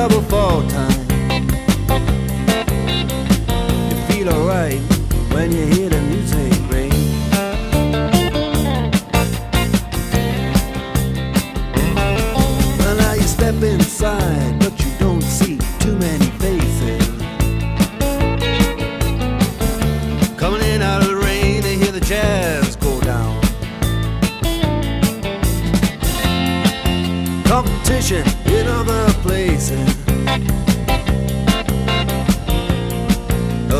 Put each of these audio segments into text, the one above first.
double fall time. You feel alright when you hear the music ring. Well, now you step inside, but you don't see too many faces. Coming in out of the rain, they hear the jazz go down. Competition in other places,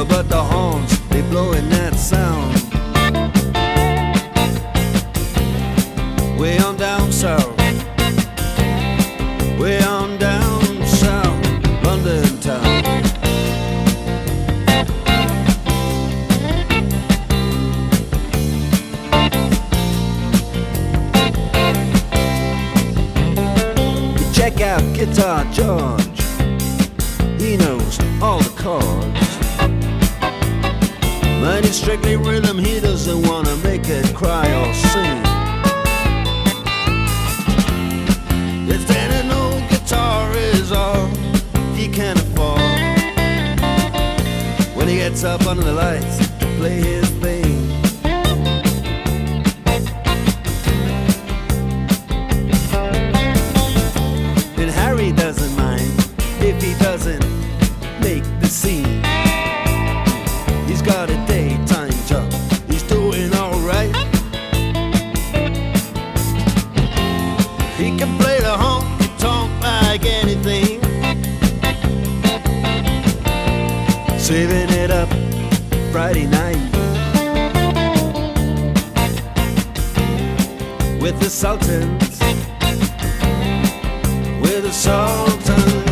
but the horns, they blowing that sound. Way on down south, way on down south, London town. Check out Guitar George, he knows all the chords. But it's strictly rhythm, he doesn't want to make it cry or sing. If then an old guitar is all he can afford, when he gets up under the lights to play his thing. And Harry doesn't mind if he doesn't make the scene. He's got a daytime job, he's doing alright. He can play the honky-tonk like anything, saving it up Friday night with the Sultans, with the Sultans.